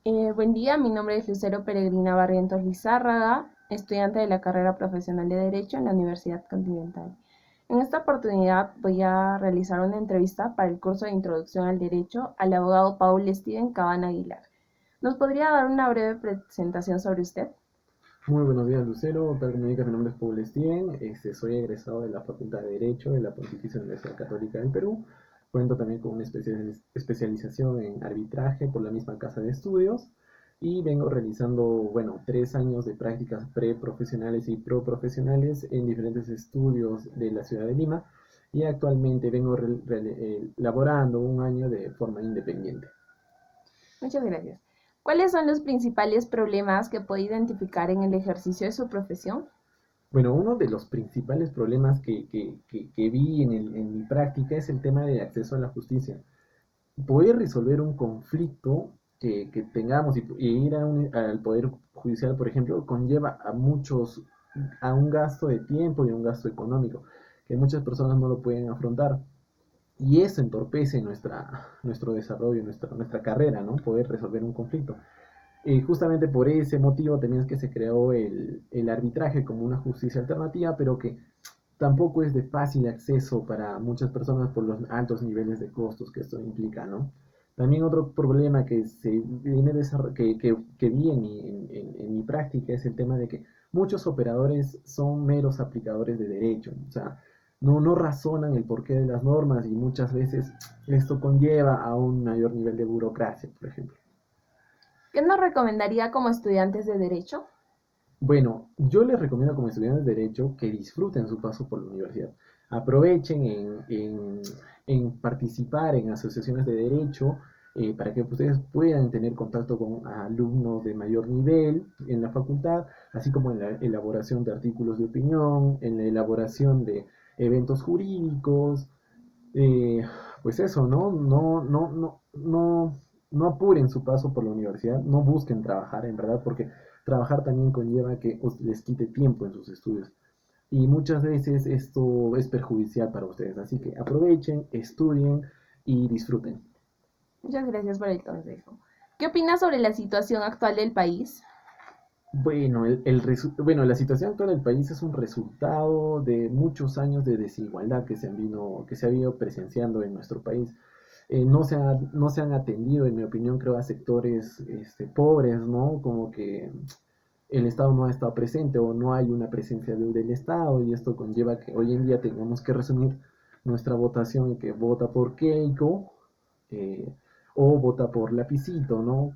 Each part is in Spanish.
Buen día, mi nombre es Lucero Peregrina Barrientos Lizárraga, estudiante de la carrera profesional de Derecho en la Universidad Continental. En esta oportunidad voy a realizar una entrevista para el curso de Introducción al Derecho al abogado Paul Steven Cabana Aguilar. ¿Nos podría dar una breve presentación sobre usted? Muy buenos días, Lucero. Tal como indica, mi nombre es Paul Stien. Soy egresado de la Facultad de Derecho de la Pontificia Universidad Católica del Perú. Cuento también con una especialización en arbitraje por la misma casa de estudios y vengo realizando, bueno, 3 años de prácticas preprofesionales y proprofesionales en diferentes estudios de la ciudad de Lima y actualmente vengo laborando un año de forma independiente. Muchas gracias. ¿Cuáles son los principales problemas que puede identificar en el ejercicio de su profesión? Bueno, uno de los principales problemas que vi en mi práctica es el tema de acceso a la justicia. Poder resolver un conflicto que tengamos y ir al Poder Judicial, por ejemplo, conlleva a un gasto de tiempo y un gasto económico, que muchas personas no lo pueden afrontar. Y eso entorpece nuestro desarrollo, nuestra carrera, ¿no? Poder resolver un conflicto. Y justamente por ese motivo también es que se creó el arbitraje como una justicia alternativa, pero que tampoco es de fácil acceso para muchas personas por los altos niveles de costos que esto implica, ¿no? También otro problema que se viene que vi en mi práctica es el tema de que muchos operadores son meros aplicadores de derecho, o sea, no razonan el porqué de las normas y muchas veces esto conlleva a un mayor nivel de burocracia, por ejemplo. ¿Qué nos recomendaría como estudiantes de Derecho? Bueno, yo les recomiendo como estudiantes de Derecho que disfruten su paso por la universidad. Aprovechen en participar en asociaciones de derecho para que ustedes puedan tener contacto con alumnos de mayor nivel en la facultad, así como en la elaboración de artículos de opinión, en la elaboración de eventos jurídicos, eh, pues eso, ¿no? No apuren su paso por la universidad, no busquen trabajar, en verdad, porque trabajar también conlleva que les quite tiempo en sus estudios. Y muchas veces esto es perjudicial para ustedes. Así que aprovechen, estudien y disfruten. Muchas gracias por el consejo. ¿Qué opina sobre la situación actual del país? Bueno, bueno, la situación actual del país es un resultado de muchos años de desigualdad que se ha ido presenciando en nuestro país. No se han atendido, en mi opinión, creo, a sectores pobres, ¿no? Como que el Estado no ha estado presente o no hay una presencia del Estado y esto conlleva que hoy en día tengamos que resumir nuestra votación que vota por Keiko eh, o vota por Lapicito, ¿no?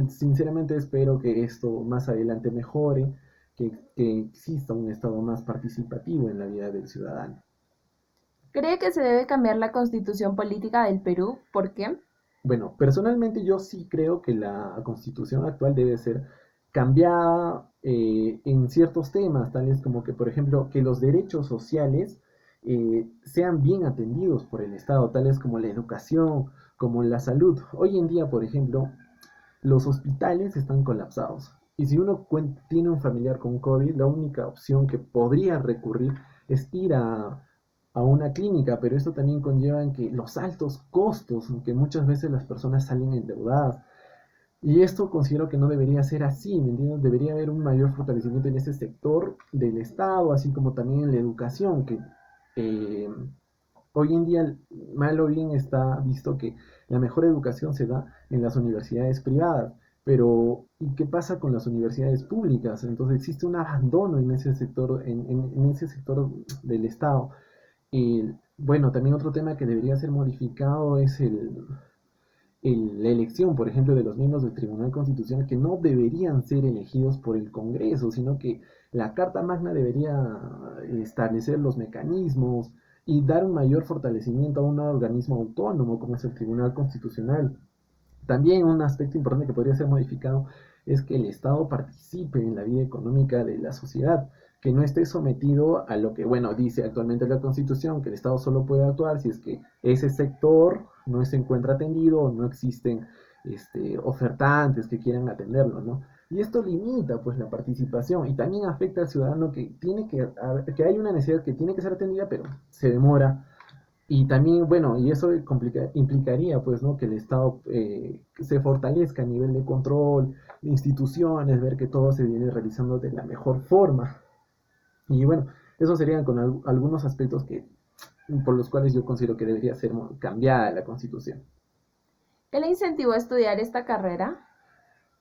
Sinceramente espero que esto más adelante mejore, que exista un Estado más participativo en la vida del ciudadano. ¿Cree que se debe cambiar la constitución política del Perú? ¿Por qué? Bueno, personalmente yo sí creo que la constitución actual debe ser cambiada en ciertos temas, tales como que, por ejemplo, que los derechos sociales sean bien atendidos por el Estado, tales como la educación, como la salud. Hoy en día, por ejemplo, los hospitales están colapsados. Y si uno tiene un familiar con COVID, la única opción que podría recurrir es ir a una clínica, pero esto también conlleva en que los altos costos, en que muchas veces las personas salen endeudadas. Y esto considero que no debería ser así, ¿me entiendes? Debería haber un mayor fortalecimiento en este sector del Estado, así como también en la educación, que eh, hoy en día, mal o bien, está visto que la mejor educación se da en las universidades privadas. Pero, ¿y qué pasa con las universidades públicas? Entonces existe un abandono en ese sector, en ese sector del Estado. Y bueno, también otro tema que debería ser modificado es la elección, por ejemplo, de los miembros del Tribunal Constitucional, que no deberían ser elegidos por el Congreso, sino que la Carta Magna debería establecer los mecanismos y dar un mayor fortalecimiento a un organismo autónomo como es el Tribunal Constitucional. También un aspecto importante que podría ser modificado es que el Estado participe en la vida económica de la sociedad, que no esté sometido a lo que, bueno, dice actualmente la Constitución, que el Estado solo puede actuar si es que ese sector no se encuentra atendido o no existen ofertantes que quieran atenderlo, ¿no? Y esto limita pues la participación y también afecta al ciudadano que hay una necesidad que tiene que ser atendida, pero se demora Y también, bueno, y eso implicaría, pues, ¿no? Que el Estado se fortalezca a nivel de control, de instituciones, ver que todo se viene realizando de la mejor forma. Y bueno, esos serían con algunos aspectos por los cuales yo considero que debería ser cambiada la Constitución. ¿Qué le incentivó a estudiar esta carrera?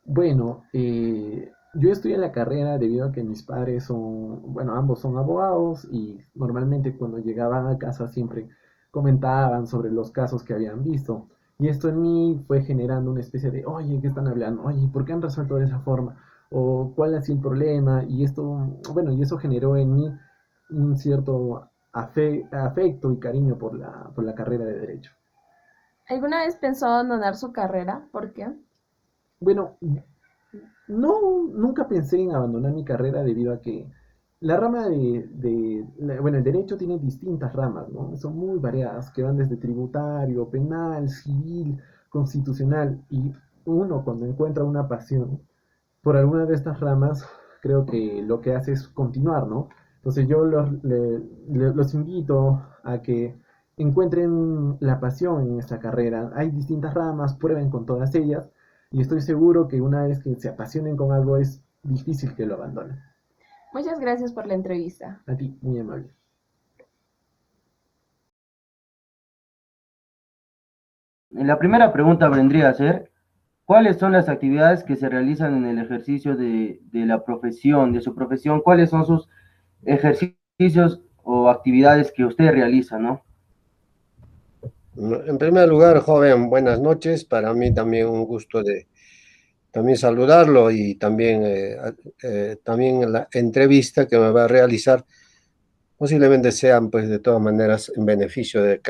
Bueno, yo estudié la carrera debido a que mis padres son, bueno, ambos son abogados y normalmente cuando llegaban a casa siempre comentaban sobre los casos que habían visto. Y esto en mí fue generando una especie de, oye, ¿qué están hablando? Oye, ¿por qué han resuelto de esa forma? ¿O cuál ha sido el problema? Y esto, bueno, y eso generó en mí un cierto afecto y cariño por la carrera de Derecho. ¿Alguna vez pensó abandonar su carrera? ¿Por qué? Bueno, no, nunca pensé en abandonar mi carrera debido a que la rama bueno, el derecho tiene distintas ramas, ¿no? Son muy variadas, que van desde tributario, penal, civil, constitucional, y uno cuando encuentra una pasión por alguna de estas ramas, creo que lo que hace es continuar, ¿no? Entonces yo los invito a que encuentren la pasión en esta carrera. Hay distintas ramas, prueben con todas ellas y estoy seguro que una vez que se apasionen con algo es difícil que lo abandonen. Muchas gracias por la entrevista. A ti, muy amable. La primera pregunta vendría a ser, ¿cuáles son las actividades que se realizan en el ejercicio de la profesión, de su profesión? ¿Cuáles son sus ejercicios o actividades que usted realiza, no? En primer lugar, joven, buenas noches. Para mí también un gusto de también saludarlo y también, también la entrevista que me va a realizar posiblemente sean pues de todas maneras en beneficio de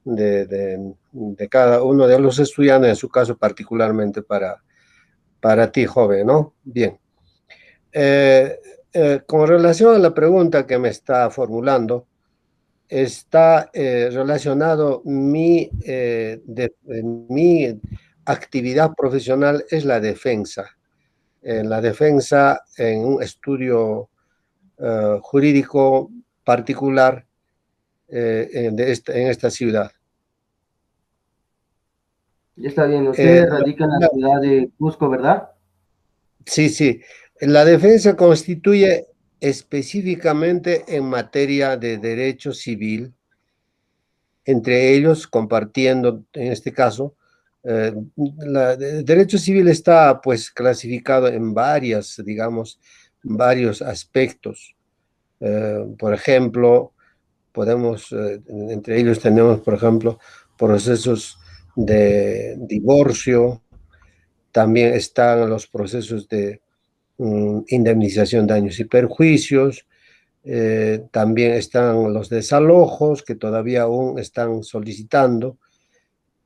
de cada uno de los estudiantes, en su caso particularmente para ti, joven, ¿no? Bien. Eh, con relación a la pregunta que me está formulando, está relacionado mi actividad profesional es la defensa. En la defensa en un estudio jurídico particular en esta ciudad. Está bien, Eh, usted radica en la ciudad de Cusco, ¿verdad? sí, sí. La defensa constituye específicamente en materia de derecho civil, entre ellos compartiendo, en este caso, el derecho civil está pues clasificado en varias, digamos, varios aspectos. Por ejemplo, entre ellos tenemos, por ejemplo, procesos de divorcio, también están los procesos de indemnización, daños y perjuicios, también están los desalojos que todavía aún están solicitando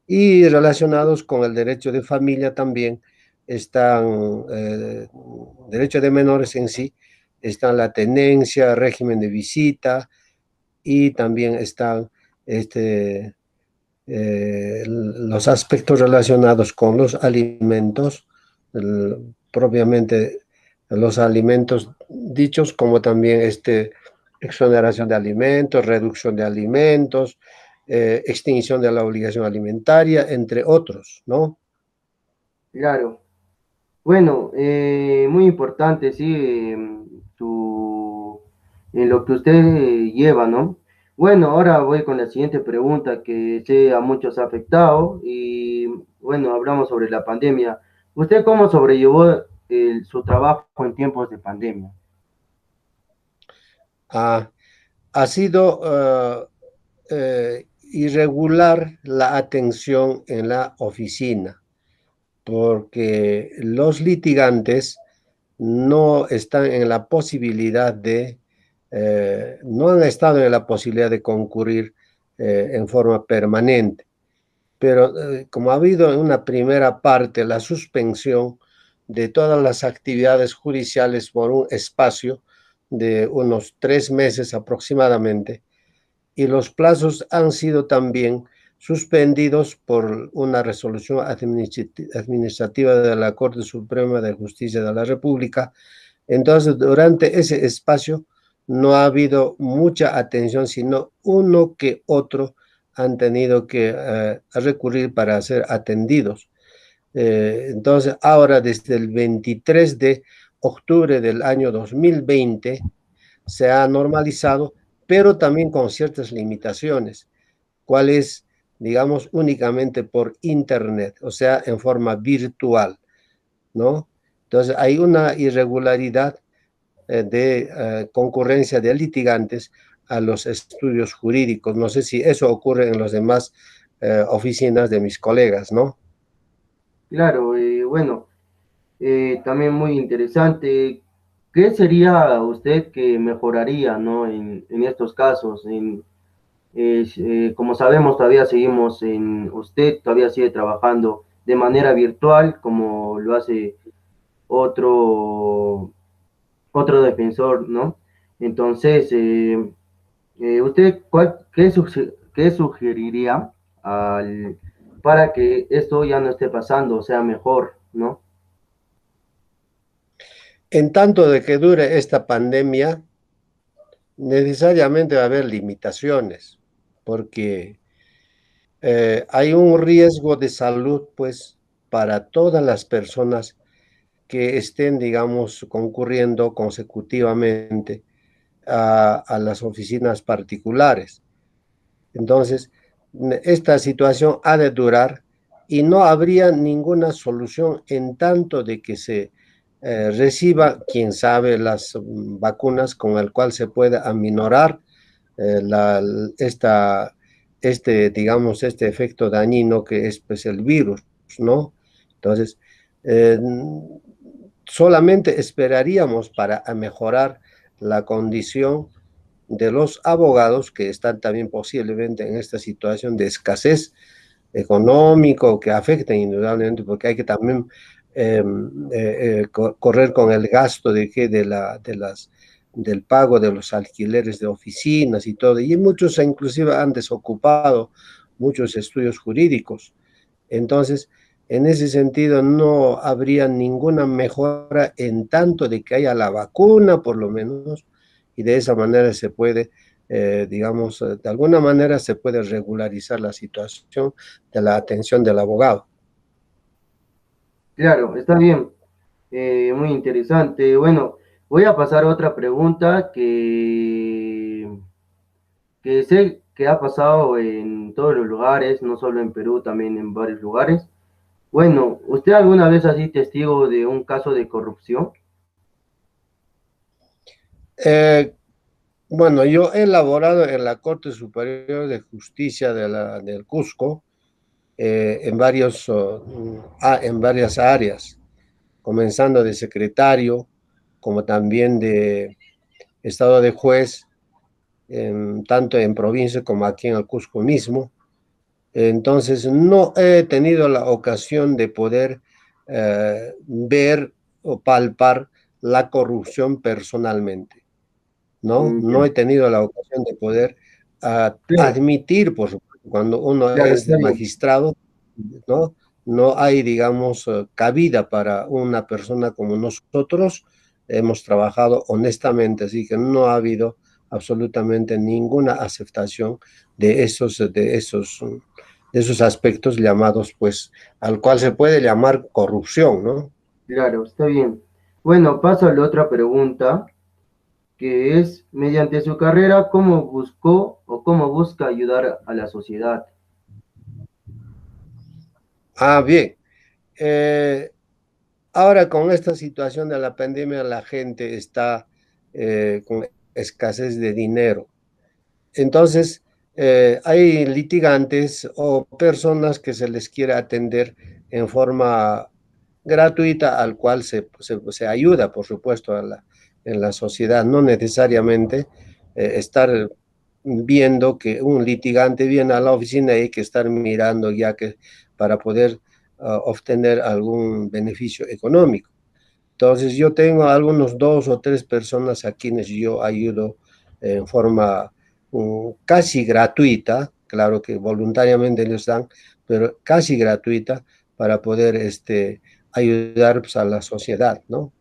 y relacionados con el derecho de familia también están, derecho de menores en sí, están la tenencia, régimen de visita y también están los aspectos relacionados con los alimentos, propiamente los alimentos dichos, como también exoneración de alimentos, reducción de alimentos, extinción de la obligación alimentaria, entre otros, ¿no? Claro. Bueno, muy importante, sí, en lo que usted lleva, ¿no? Bueno, ahora voy con la siguiente pregunta que sé a muchos ha afectado y bueno, hablamos sobre la pandemia. ¿Usted cómo sobrellevó su trabajo en tiempos de pandemia? Ah, ha sido irregular la atención en la oficina, porque los litigantes no están en la posibilidad no han estado en la posibilidad de concurrir en forma permanente. Pero como ha habido en una primera parte la suspensión de todas las actividades judiciales por un espacio de unos 3 meses aproximadamente, y los plazos han sido también suspendidos por una resolución administrativa de la Corte Suprema de Justicia de la República. Entonces, durante ese espacio no ha habido mucha atención, sino uno que otro han tenido que recurrir para ser atendidos. Entonces, ahora desde el 23 de octubre del año 2020 se ha normalizado, pero también con ciertas limitaciones, cuáles, digamos, únicamente por internet, o sea, en forma virtual, ¿no? Entonces, hay una irregularidad de concurrencia de litigantes a los estudios jurídicos. No sé si eso ocurre en las demás oficinas de mis colegas, ¿no? Claro, bueno, también muy interesante. ¿Qué sería usted que mejoraría, ¿no? En estos casos, como sabemos, todavía seguimos usted todavía sigue trabajando de manera virtual, como lo hace otro, otro defensor, ¿no? Entonces, ¿usted qué sugeriría para que esto ya no esté pasando, o sea mejor, ¿no? En tanto de que dure esta pandemia, necesariamente va a haber limitaciones, porque hay un riesgo de salud, pues, para todas las personas que estén, digamos, concurriendo consecutivamente a las oficinas particulares. Entonces, esta situación ha de durar y no habría ninguna solución en tanto de que se reciba, quién sabe, las vacunas con el cual se pueda aminorar eh, la, esta, digamos, este efecto dañino que es pues, el virus, ¿no? Entonces, eh, solamente esperaríamos para mejorar la condición de los abogados que están también posiblemente en esta situación de escasez económico que afecta indudablemente, porque hay que también correr con el gasto del pago de los alquileres de oficinas y todo, y muchos inclusive han desocupado muchos estudios jurídicos. Entonces, en ese sentido, no habría ninguna mejora en tanto de que haya la vacuna, por lo menos, y de esa manera se puede, digamos, de alguna manera se puede regularizar la situación de la atención del abogado. Claro, está bien, muy interesante. Bueno, voy a pasar a otra pregunta que sé que ha pasado en todos los lugares, no solo en Perú, también en varios lugares. Bueno, ¿usted alguna vez ha sido testigo de un caso de corrupción? Eh, bueno, yo he elaborado en la Corte Superior de Justicia del Cusco en varias áreas, comenzando de secretario, como también de estado de juez, tanto en provincia como aquí en el Cusco mismo. Entonces, no he tenido la ocasión de poder ver o palpar la corrupción personalmente, ¿no? No Ya. he tenido la ocasión de poder Claro, admitir, por supuesto, cuando uno claro, es está bien. magistrado, ¿no? No hay, digamos, cabida para una persona como nosotros. Hemos trabajado honestamente, así que no ha habido absolutamente ninguna aceptación de esos aspectos llamados, pues, al cual se puede llamar corrupción, ¿no? Claro, está bien. Bueno, paso a la otra pregunta, que es, mediante su carrera, ¿cómo buscó o cómo busca ayudar a la sociedad? Bien. Eh, Ahora con esta situación de la pandemia, la gente está con escasez de dinero. Entonces, hay litigantes o personas que se les quiere atender en forma gratuita, al cual se ayuda, por supuesto, en la sociedad. No necesariamente estar viendo que un litigante viene a la oficina y hay que estar mirando ya que para poder obtener algún beneficio económico. Entonces, yo tengo algunos dos o tres personas a quienes yo ayudo en forma casi gratuita, claro que voluntariamente les dan, pero casi gratuita para poder ayudar pues, a la sociedad, ¿no?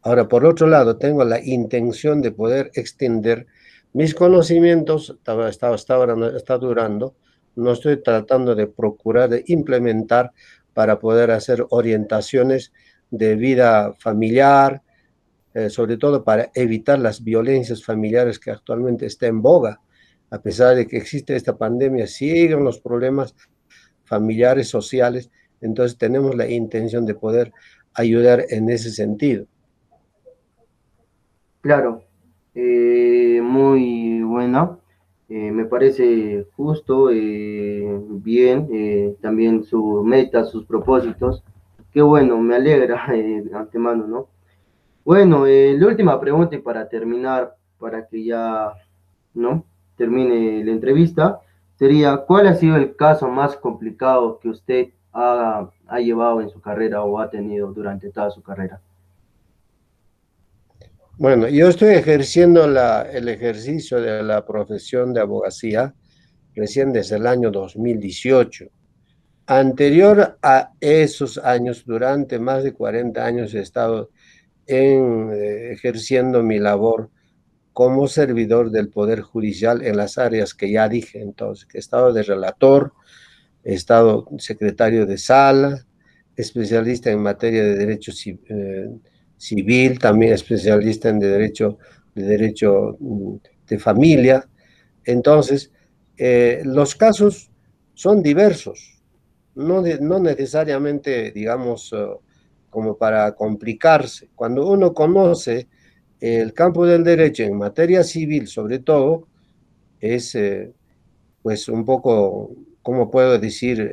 Ahora, por otro lado, tengo la intención de poder extender mis conocimientos, está durando, no estoy tratando de procurar, de implementar para poder hacer orientaciones de vida familiar, sobre todo para evitar las violencias familiares que actualmente está en boga. A pesar de que existe esta pandemia, siguen los problemas familiares, sociales, entonces tenemos la intención de poder ayudar en ese sentido. Claro, muy buena. Me parece justo, bien, también su meta, sus propósitos. Qué bueno, me alegra de antemano, ¿no? Bueno, la última pregunta y para terminar, para que ya, ¿no? Termine la entrevista, sería, ¿cuál ha sido el caso más complicado que usted ha llevado en su carrera o ha tenido durante toda su carrera? Bueno, yo estoy ejerciendo el ejercicio de la profesión de abogacía recién desde el año 2018. Anterior a esos años, durante más de 40 años he estado ejerciendo mi labor como servidor del Poder Judicial en las áreas que ya dije entonces, que he estado de relator, he estado secretario de sala, especialista en materia de derecho civil, también especialista en derecho de familia. Entonces, los casos son diversos, no necesariamente, digamos, como para complicarse. Cuando uno conoce el campo del derecho en materia civil, sobre todo, es pues un poco, ¿cómo puedo decir?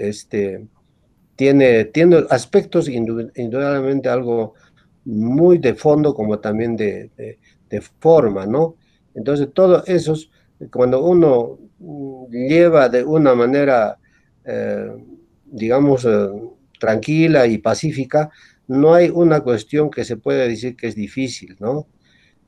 Tiene aspectos indudablemente algo muy de fondo como también de forma, ¿no? Entonces, todo eso, cuando uno lleva de una manera, eh, digamos, tranquila y pacífica, no hay una cuestión que se pueda decir que es difícil, ¿no?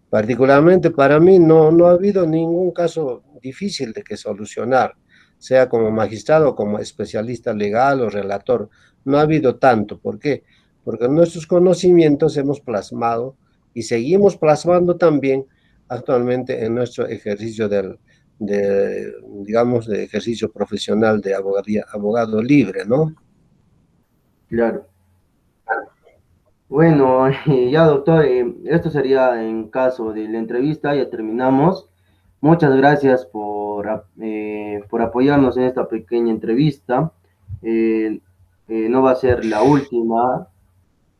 Particularmente para mí no ha habido ningún caso difícil de que solucionar, sea como magistrado, como especialista legal o relator. No ha habido tanto. ¿Por qué? Porque nuestros conocimientos hemos plasmado y seguimos plasmando también actualmente en nuestro ejercicio digamos, de ejercicio profesional de abogado libre, ¿no? Claro. Bueno, ya doctor, esto sería en caso de la entrevista, ya terminamos. Muchas gracias por apoyarnos en esta pequeña entrevista. Eh, no va a ser la última.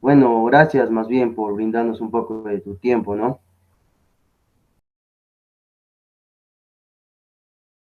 Bueno, gracias más bien por brindarnos un poco de tu tiempo, ¿no?